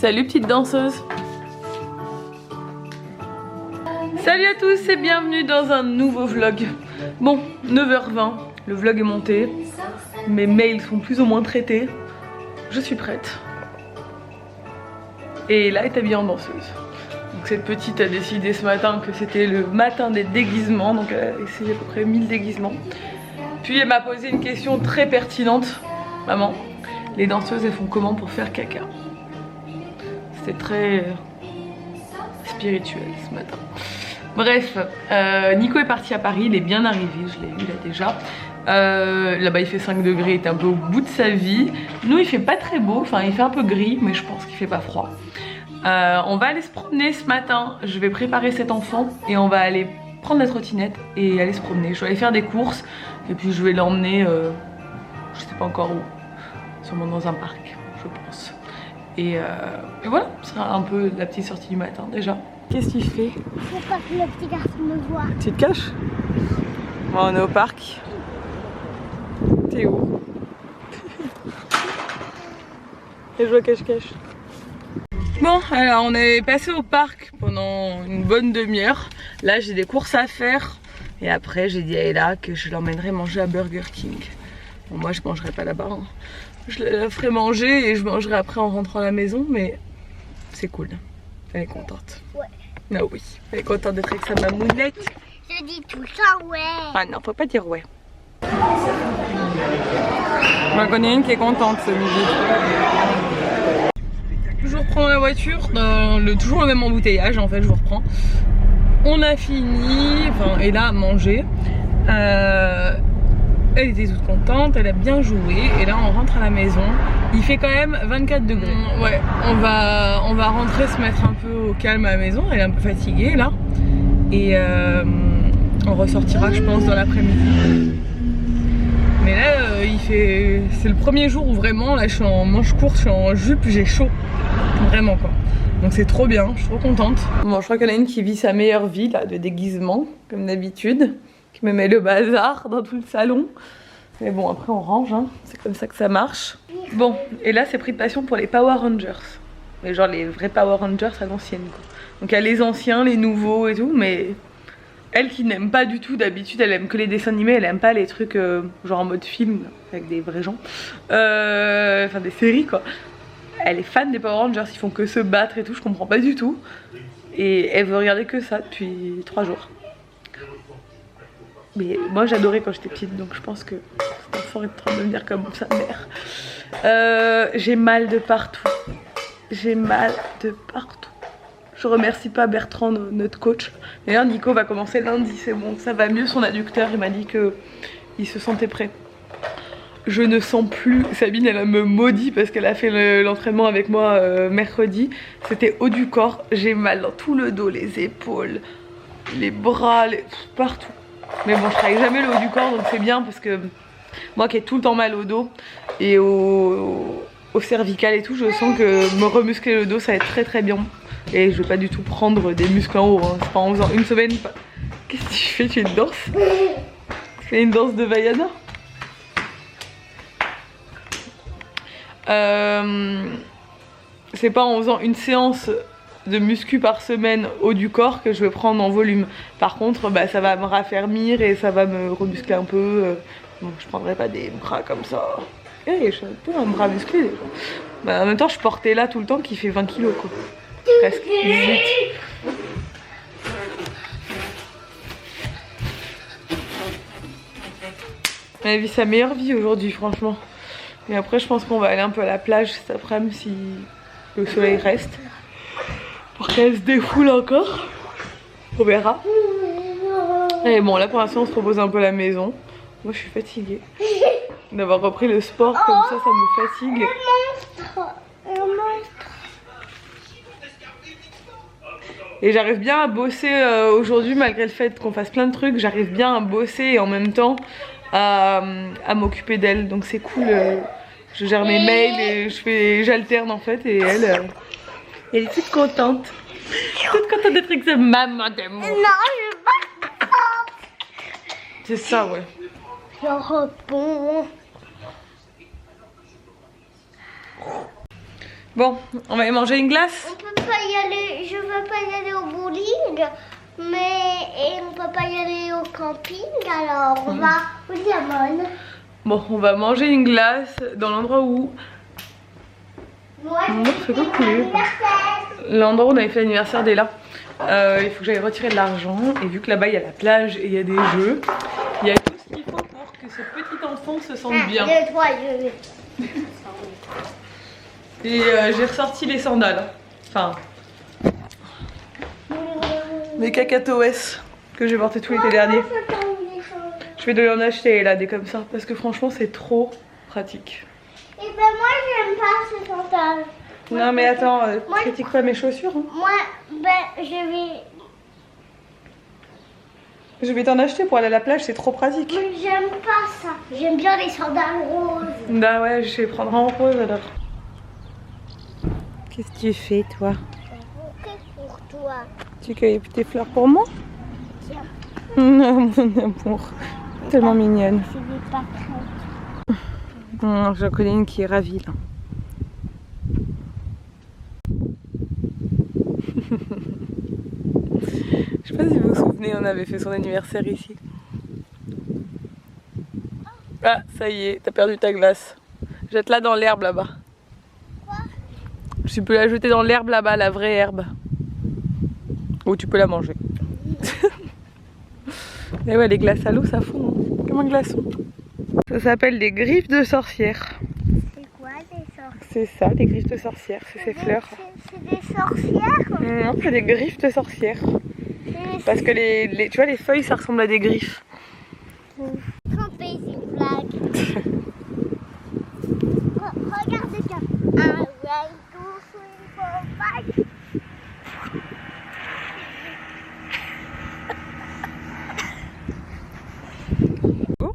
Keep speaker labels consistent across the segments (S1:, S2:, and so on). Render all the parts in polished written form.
S1: Salut petite danseuse. Salut à tous et bienvenue dans un nouveau vlog. Bon, 9h20, le vlog est monté. Mes mails sont plus ou moins traités. Je suis prête. Et là est habillée en danseuse. Donc cette petite a décidé ce matin que c'était le matin des déguisements. Donc elle a essayé à peu près 1000 déguisements. Puis elle m'a posé une question très pertinente. Maman, les danseuses elles font comment pour faire caca? C'était très spirituel ce matin. Bref, Nico est parti à Paris, il est bien arrivé, je l'ai eu là déjà. Là-bas il fait 5 degrés, il est un peu au bout de sa vie. Nous il fait pas très beau, enfin il fait un peu gris, mais je pense qu'il fait pas froid. On va aller se promener ce matin, je vais préparer cet enfant et on va aller prendre la trottinette et aller se promener. Je vais aller faire des courses et puis je vais l'emmener, je sais pas encore où, sûrement dans un parc, je pense. Et voilà, ce sera un peu la petite sortie du matin déjà. Qu'est-ce qu'il fait?
S2: Faut pas que le petit garçon me voit.
S1: Tu te caches? Bon, on est au parc. T'es où? Et je vois cache-cache. Bon, alors on est passé au parc pendant une bonne demi-heure. Là j'ai des courses à faire. Et après j'ai dit à Ella que je l'emmènerai manger à Burger King. Bon, moi je mangerai pas là-bas. Hein. Je la ferai manger et je mangerai après en rentrant à la maison. Mais c'est cool. Elle est contente.
S2: Ouais.
S1: Ah oui, elle est contente d'être avec sa mamounette.
S2: Je dis tout ça, ouais.
S1: Ah non, faut pas dire ouais. J'en connais une qui est contente ce midi. Toujours prendre la voiture dans toujours le même embouteillage en fait, je vous reprends. On a fini, enfin et là à manger. Elle était toute contente, elle a bien joué et là on rentre à la maison. Il fait quand même 24 degrés. Ouais, on va rentrer se mettre un peu au calme à la maison, elle est un peu fatiguée là. Et on ressortira je pense dans l'après-midi. Mais là c'est le premier jour où vraiment là je suis en manche courte, je suis en jupe, j'ai chaud. Vraiment quoi. Donc c'est trop bien, je suis trop contente. Bon, je crois qu'il y en a une qui vit sa meilleure vie là de déguisement, comme d'habitude. Qui me met le bazar dans tout le salon. Mais bon, après on range, hein. C'est comme ça que ça marche. Bon, et là c'est pris de passion pour les Power Rangers. Mais genre les vrais Power Rangers à l'ancienne quoi. Donc il y a les anciens, les nouveaux et tout, mais elle qui n'aime pas du tout d'habitude, elle aime que les dessins animés, elle aime pas les trucs genre en mode film avec des vrais gens. Enfin des séries quoi. Elle est fan des Power Rangers, ils font que se battre et tout, je comprends pas du tout. Et elle veut regarder que ça depuis 3 jours. Mais moi j'adorais quand j'étais petite, donc je pense que cet enfant est en train de devenir comme sa mère. J'ai mal de partout. J'ai mal de partout. Je remercie pas Bertrand, notre coach. D'ailleurs Nico va commencer lundi, c'est bon, ça va mieux son adducteur, il m'a dit qu'il se sentait prêt. Je ne sens plus, Sabine elle me maudit parce qu'elle a fait l'entraînement avec moi mercredi. C'était haut du corps, j'ai mal dans tout le dos, les épaules, les bras, partout. Mais bon, je travaille jamais le haut du corps donc c'est bien parce que moi qui ai tout le temps mal au dos et au cervical et tout, je sens que me remuscler le dos ça va être très très bien. Et je vais pas du tout prendre des muscles en haut, hein. C'est pas en faisant une semaine. Qu'est-ce que tu fais? Tu fais une danse? Tu fais une danse de Vaiana? C'est pas en faisant une séance de muscu par semaine haut du corps que je vais prendre en volume. Par contre bah, ça va me raffermir et ça va me remuscler un peu. Donc je prendrai pas des bras comme ça. Hey, je suis un peu un bras musclé déjà. Bah, en même temps je portais là tout le temps qui fait 20 kilos quoi. Presque 18. Elle vit sa meilleure vie aujourd'hui franchement. Et après je pense qu'on va aller un peu à la plage cet après-midi si le soleil reste. Pour qu'elle se défoule encore. On verra. Et bon là pour l'instant on se repose un peu à la maison. Moi je suis fatiguée. D'avoir repris le sport comme ça me fatigue.
S2: Un monstre.
S1: Et j'arrive bien à bosser aujourd'hui malgré le fait qu'on fasse plein de trucs. J'arrive bien à bosser et en même temps à m'occuper d'elle. Donc c'est cool. Je gère mes mails et j'alterne en fait. Et elle est toute contente. Toute contente d'être avec sa maman d'amour.
S2: Non, je veux pas.
S1: C'est ça ouais.
S2: Je réponds.
S1: Bon, on va aller manger une glace.
S2: On peut pas y aller, je veux pas y aller au bowling, et on peut pas y aller au camping, alors on va au diamant.
S1: Bon, on va manger une glace dans l'endroit où...
S2: Moi,
S1: c'est pas cool. L'endroit où on avait fait l'anniversaire d'Ella. Il faut que j'aille retirer de l'argent. Et vu que là-bas il y a la plage et il y a des jeux, il y a tout ce qu'il faut pour que ce petit enfant se sente bien. Et j'ai ressorti les sandales. Enfin, les cacatoès que j'ai porté tout l'été dernier. Je vais devoir en acheter là des comme ça parce que franchement c'est trop pratique.
S2: Et ben moi j'aime pas ces sandales.
S1: Non mais attends, critique pas mes chaussures. Hein.
S2: Moi,
S1: Je vais t'en acheter pour aller à la plage, c'est trop pratique.
S2: Mais j'aime pas ça. J'aime bien les sandales roses.
S1: Bah ouais, je vais prendre en rose alors. Qu'est-ce que tu fais toi?
S2: Pour toi.
S1: Tu cueilles tes fleurs pour moi?
S2: Tiens.
S1: Mon amour, tellement mignonne.
S2: C'est des pâquerettes.
S1: J'en connais une qui est ravie là. Je sais pas si vous vous souvenez, on avait fait son anniversaire ici. Ah, ça y est, t'as perdu ta glace. Jette-la dans l'herbe là-bas.
S2: Quoi?
S1: Tu peux la jeter dans l'herbe là-bas, la vraie herbe. Ou tu peux la manger. Et ouais, les glaces à l'eau, ça fond, hein, comme un glaçon. Ça s'appelle des griffes de sorcière.
S2: C'est quoi des sorcières?
S1: C'est ça, des griffes de sorcière, c'est ces fleurs.
S2: C'est des sorcières?
S1: Non, c'est des griffes de sorcière. Parce que tu vois, les feuilles, ça ressemble à des griffes.
S2: Camping, c'est une blague. Regardez ça. Un way to swing for fight.
S1: Oh.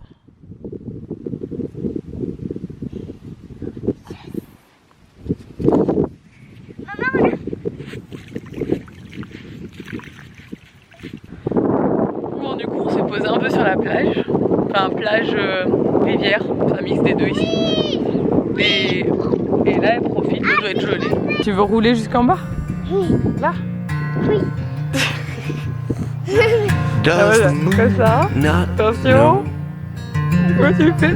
S2: Maman, regarde.
S1: Bon, du coup, on s'est posé un peu sur la plage. Enfin, plage rivière, c'est un mix des deux ici. Et là, elle profite, elle doit être jolie. Tu veux rouler jusqu'en bas?
S2: Oui.
S1: Là?
S2: Oui.
S1: Ah voilà, comme ça. Attention. Quoi tu fais?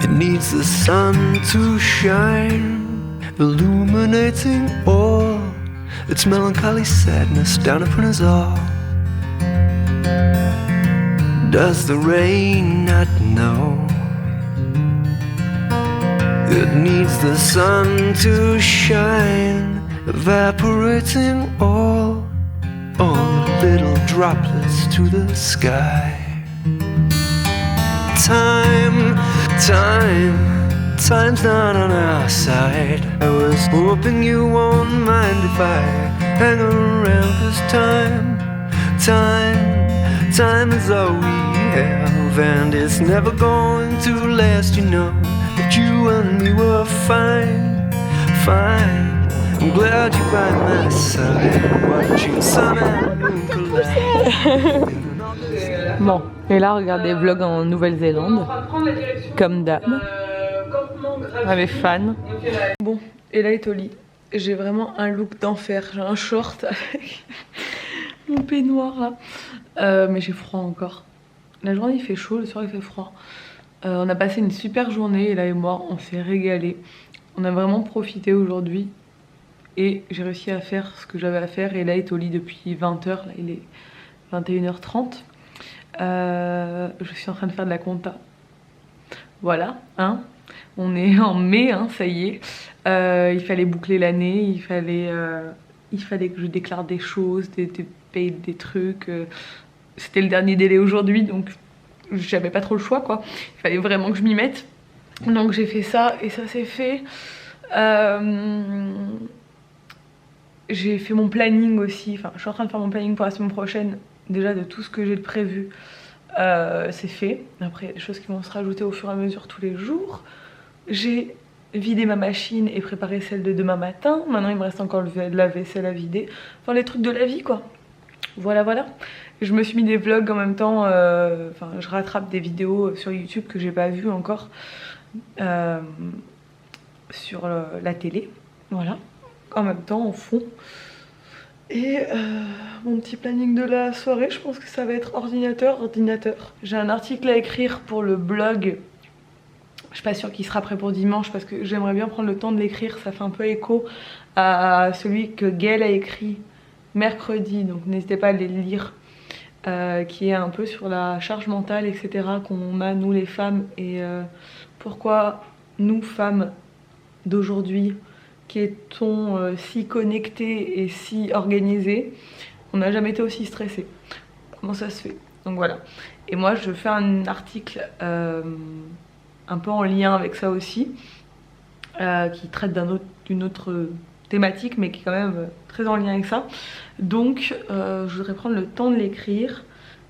S3: It needs the sun to shine, illuminating all its melancholy sadness down upon us all. Does the rain not know? It needs the sun to shine, evaporating all the little droplets to the sky. Time's not on our side. I was hoping you won't mind if I hang around, 'cause time is all we have, and it's never going to last, you know. But you and me were fine. I'm glad you're by my side, watching sun and moon collide.
S1: Bon, et là, regarde des vlogs en Nouvelle-Zélande, comme d'hab. Avec fan. Bon, et là est au lit. J'ai vraiment un look d'enfer. J'ai un short avec mon peignoir là. Mais j'ai froid encore. La journée il fait chaud, le soir il fait froid. On a passé une super journée, Ella et moi, on s'est régalé. On a vraiment profité aujourd'hui. Et j'ai réussi à faire ce que j'avais à faire. Et là est au lit depuis 20h, là il est 21h30. Je suis en train de faire de la compta. Voilà, hein. On est en mai, hein, ça y est. Il fallait boucler l'année, il fallait que je déclare des choses, paye des trucs. C'était le dernier délai aujourd'hui, donc j'avais pas trop le choix, quoi. Il fallait vraiment que je m'y mette. Donc j'ai fait ça et ça s'est fait. J'ai fait mon planning aussi. Enfin, je suis en train de faire mon planning pour la semaine prochaine. Déjà de tout ce que j'ai de prévu, c'est fait. Après, il y a des choses qui vont se rajouter au fur et à mesure tous les jours. J'ai vidé ma machine et préparé celle de demain matin. Maintenant, il me reste encore la vaisselle à vider. Enfin, les trucs de la vie, quoi. Voilà, voilà. Je me suis mis des vlogs en même temps. Enfin, je rattrape des vidéos sur YouTube que j'ai pas vues encore sur la télé. Voilà, en même temps en fond. Et mon petit planning de la soirée, je pense que ça va être ordinateur. J'ai un article à écrire pour le blog. Je suis pas sûre qu'il sera prêt pour dimanche parce que j'aimerais bien prendre le temps de l'écrire. Ça fait un peu écho à celui que Gaëlle a écrit mercredi, donc n'hésitez pas à les lire. Qui est un peu sur la charge mentale, etc. qu'on a nous les femmes et pourquoi nous femmes d'aujourd'hui qui étions si connectées et si organisées, on n'a jamais été aussi stressées. Comment ça se fait? Donc voilà. Et moi je fais un article un peu en lien avec ça aussi, qui traite d'une autre thématique mais qui est quand même très en lien avec ça. Donc je voudrais prendre le temps de l'écrire,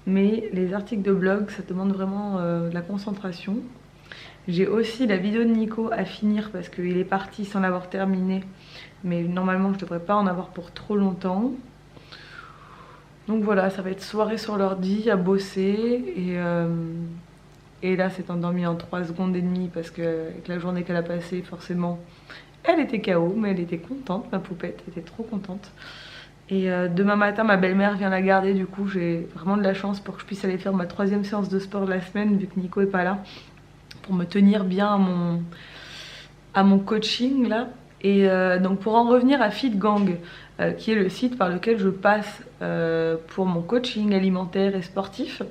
S1: mais les articles de blog ça demande vraiment de la concentration. J'ai aussi la vidéo de Nico à finir parce qu'il est parti sans l'avoir terminé, mais normalement je devrais pas en avoir pour trop longtemps. Donc voilà, ça va être soirée sur l'ordi à bosser et là c'est endormi en 3 secondes et demie parce que avec la journée qu'elle a passée forcément elle était KO, mais elle était contente, ma poupette était trop contente. Et demain matin ma belle-mère vient la garder, du coup j'ai vraiment de la chance pour que je puisse aller faire ma 3e séance de sport de la semaine vu que Nico est pas là, pour me tenir bien à mon coaching là. Et donc pour en revenir à FitGang, qui est le site par lequel je passe pour mon coaching alimentaire et sportif.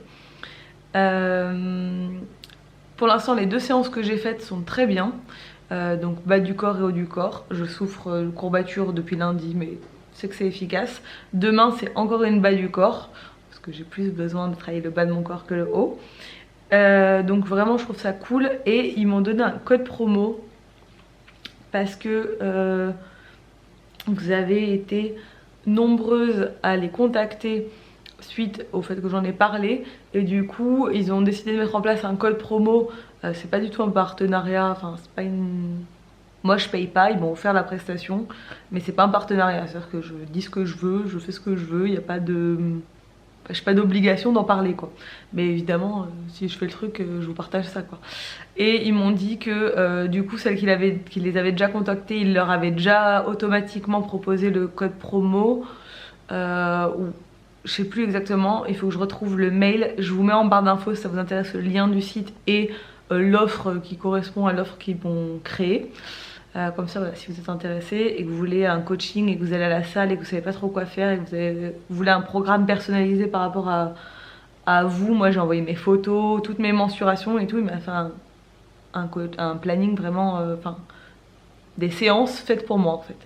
S1: Pour l'instant les 2 séances que j'ai faites sont très bien. Donc bas du corps et haut du corps. Je souffre de courbatures depuis lundi, mais c'est que c'est efficace. Demain c'est encore une bas du corps, parce que j'ai plus besoin de travailler le bas de mon corps que le haut. Donc vraiment je trouve ça cool. Et ils m'ont donné un code promo parce que vous avez été nombreuses à les contacter suite au fait que j'en ai parlé, et du coup ils ont décidé de mettre en place un code promo. C'est pas du tout un partenariat, enfin c'est pas une... Moi je paye pas, ils m'ont offert la prestation, mais c'est pas un partenariat, c'est-à-dire que je dis ce que je veux, je fais ce que je veux, il n'y a pas de... J'ai pas d'obligation d'en parler quoi. Mais évidemment si je fais le truc je vous partage ça quoi. Et ils m'ont dit que du coup celles qui les avaient déjà contactées, ils leur avaient déjà automatiquement proposé le code promo, ou je sais plus exactement, il faut que je retrouve le mail. Je vous mets en barre d'infos si ça vous intéresse le lien du site et l'offre qui correspond à l'offre qu'ils vont créer. Comme ça voilà, si vous êtes intéressé et que vous voulez un coaching et que vous allez à la salle et que vous savez pas trop quoi faire et que vous voulez un programme personnalisé par rapport à vous, moi j'ai envoyé mes photos, toutes mes mensurations et tout, il m'a fait un planning vraiment, enfin des séances faites pour moi en fait.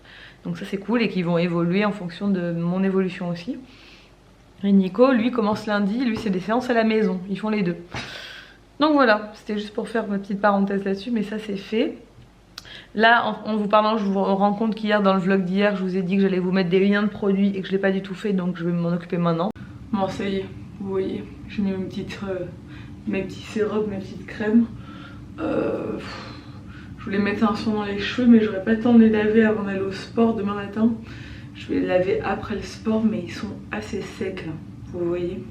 S1: Donc ça c'est cool et qui vont évoluer en fonction de mon évolution aussi. Et Nico lui commence lundi, lui c'est des séances à la maison, ils font les deux. Donc voilà, c'était juste pour faire ma petite parenthèse là-dessus, mais ça c'est fait. Là en vous parlant je vous rends compte qu'hier dans le vlog d'hier je vous ai dit que j'allais vous mettre des liens de produits et que je l'ai pas du tout fait, donc je vais m'en occuper maintenant. Bon ça y est, vous voyez, j'ai mis mes petits sérums, mes petites crèmes. Je voulais mettre un soin dans les cheveux mais j'aurais pas le temps de les laver avant d'aller au sport demain matin. Je vais les laver après le sport mais ils sont assez secs là, vous voyez.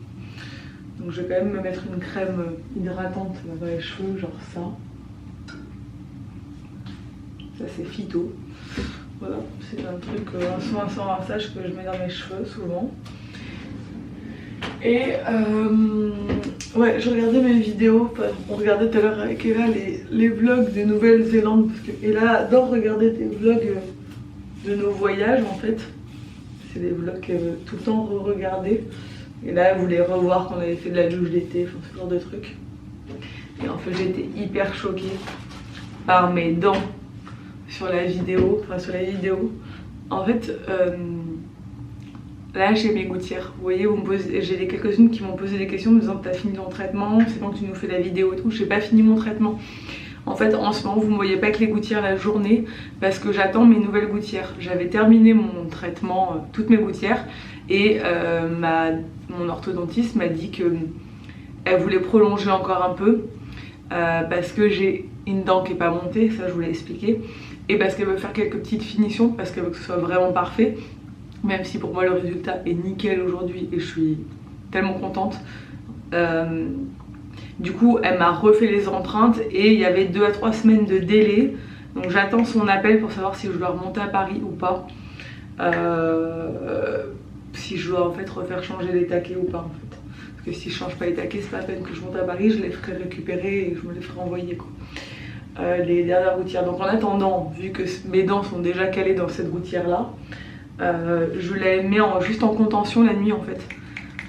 S1: Donc je vais quand même me mettre une crème hydratante là, dans les cheveux, genre ça. Ça c'est Phyto. Voilà, c'est un truc, un soin sans rinçage que je mets dans mes cheveux souvent. Et ouais, je regardais mes vidéos, on regardait tout à l'heure avec Ella les vlogs de Nouvelle-Zélande, parce que Ella adore regarder des vlogs de nos voyages en fait. C'est des vlogs qu'elle veut tout le temps re-regarder. Et là elle voulait revoir quand on avait fait de la douche d'été, enfin ce genre de trucs. Et en fait j'étais hyper choquée par mes dents sur la vidéo, enfin sur la vidéo. En fait là j'ai mes gouttières, vous voyez, j'ai quelques-unes qui m'ont posé des questions me disant t'as fini ton traitement, c'est quand tu nous fais la vidéo et tout. J'ai pas fini mon traitement. En fait en ce moment vous me voyez pas avec les gouttières la journée parce que j'attends mes nouvelles gouttières. J'avais terminé mon traitement, toutes mes gouttières, et mon orthodontiste m'a dit que elle voulait prolonger encore un peu parce que j'ai une dent qui est pas montée, ça je vous l'ai expliqué, et parce qu'elle veut faire quelques petites finitions parce qu'elle veut que ce soit vraiment parfait. Même si pour moi le résultat est nickel aujourd'hui et je suis tellement contente. Du coup elle m'a refait les empreintes et il y avait 2 à 3 semaines de délai. Donc j'attends son appel pour savoir si je dois remonter à Paris ou pas. Si je dois en fait refaire changer les taquets ou pas en fait. Parce que si je change pas les taquets, c'est pas la peine que je monte à Paris, je les ferai récupérer et je me les ferai envoyer quoi. Les dernières gouttières. Donc en attendant, vu que mes dents sont déjà calées dans cette gouttière là, je les mets juste en contention la nuit en fait.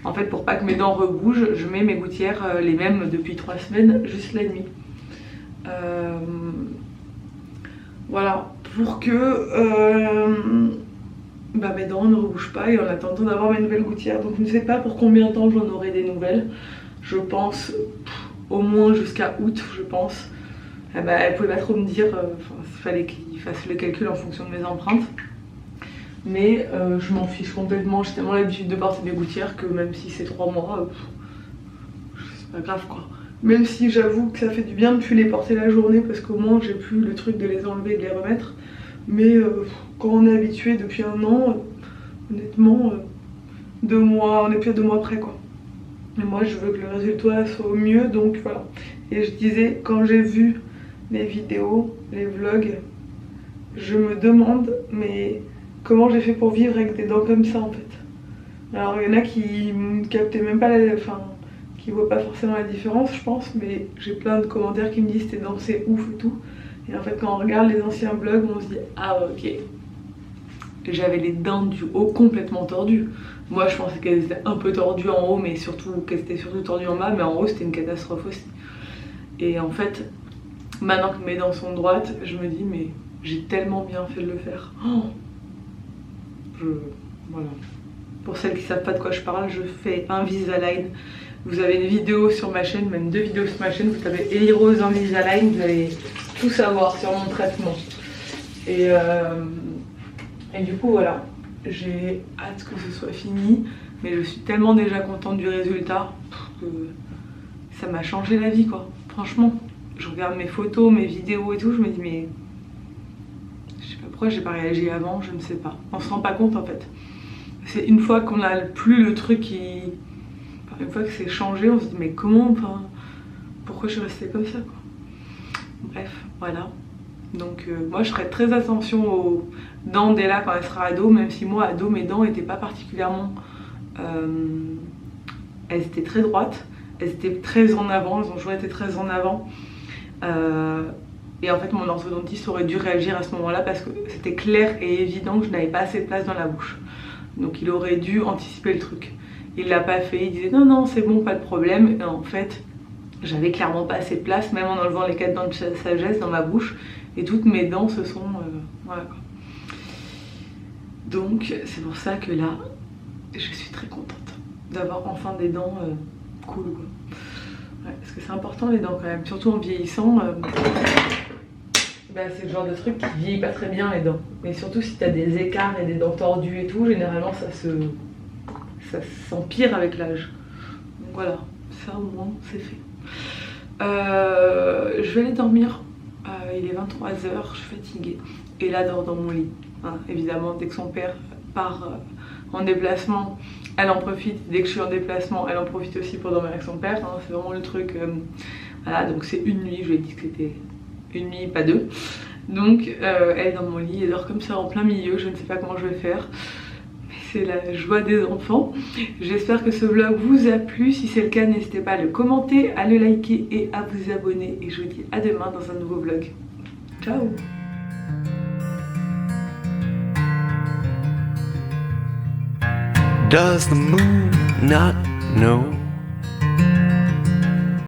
S1: En fait pour pas que mes dents rebougent, je mets mes gouttières les mêmes depuis 3 semaines, juste la nuit. Voilà, pour que mes dents ne rebougent pas et en attendant d'avoir mes nouvelles gouttières. Donc je ne sais pas pour combien de temps j'en aurai des nouvelles. Je pense au moins jusqu'à août, je pense. Elle pouvait pas trop me dire, il fallait qu'il fasse le calcul en fonction de mes empreintes. Mais je m'en fiche complètement, j'ai tellement l'habitude de porter des gouttières que même si c'est 3 mois, c'est pas grave quoi. Même si j'avoue que ça fait du bien de plus les porter la journée parce qu'au moins j'ai plus le truc de les enlever et de les remettre. Mais quand on est habitué depuis 1 an, honnêtement, 2 mois, on est plus à 2 mois près quoi. Mais moi je veux que le résultat soit au mieux, donc voilà. Et je disais, quand j'ai vu les vidéos, les vlogs, je me demande mais comment j'ai fait pour vivre avec des dents comme ça en fait. Alors il y en a qui captaient même pas qui voient pas forcément la différence je pense, mais j'ai plein de commentaires qui me disent tes dents c'est ouf et tout. Et en fait quand on regarde les anciens vlogs on se dit ah ok. J'avais les dents du haut complètement tordues. Moi je pensais qu'elles étaient un peu tordues en haut mais surtout qu'elles étaient surtout tordues en bas, mais en haut c'était une catastrophe aussi. Et en fait maintenant que mes dents sont droites je me dis mais j'ai tellement bien fait de le faire. Oh, voilà. Pour celles qui savent pas de quoi je parle, je fais Invisalign. Vous avez une vidéo sur ma chaîne, même 2 vidéos sur ma chaîne, vous tapez Ellie Rose Invisalign, vous allez tout savoir sur mon traitement. Et du coup voilà, j'ai hâte que ce soit fini, mais je suis tellement déjà contente du résultat que ça m'a changé la vie quoi. Franchement, je regarde mes photos, mes vidéos et tout, je me dis mais je sais pas pourquoi j'ai pas réagi avant, je ne sais pas. On se rend pas compte en fait. C'est une fois qu'on a plus le truc qui... Enfin, une fois que c'est changé, on se dit mais comment, enfin, pourquoi je suis restée comme ça quoi. Bref, voilà. Donc moi je ferai très attention aux dents d'Ella quand elle sera ado, même si moi ado mes dents étaient pas particulièrement... elles étaient très droites, elles étaient très en avant, elles ont toujours été très en avant. Et en fait mon orthodontiste aurait dû réagir à ce moment-là parce que c'était clair et évident que je n'avais pas assez de place dans la bouche. Donc il aurait dû anticiper le truc. Il l'a pas fait, il disait non non c'est bon, pas de problème. Et en fait j'avais clairement pas assez de place, même en enlevant les 4 dents de sagesse dans ma bouche. Et toutes mes dents se sont... voilà quoi. Donc c'est pour ça que là je suis très contente d'avoir enfin des dents cool quoi. Ouais, parce que c'est important les dents quand même, surtout en vieillissant. C'est le genre de truc qui vieillit pas très bien les dents. Mais surtout si t'as des écarts et des dents tordues et tout, généralement ça s'empire avec l'âge. Donc voilà, ça au moins c'est fait. Je vais aller dormir. Il est 23 h, je suis fatiguée. Et là dort dans mon lit. Hein, évidemment dès que son père part en déplacement, elle en profite. Dès que je suis en déplacement, elle en profite aussi pour dormir avec son père. Hein, c'est vraiment le truc. Voilà, donc c'est une nuit, je lui ai dit que c'était une nuit, pas 2. Donc elle est dans mon lit, elle dort comme ça en plein milieu, je ne sais pas comment je vais faire. Mais c'est la joie des enfants. J'espère que ce vlog vous a plu. Si c'est le cas, n'hésitez pas à le commenter, à le liker et à vous abonner. Et je vous dis à demain dans un nouveau vlog. Ciao.
S3: Does the moon not know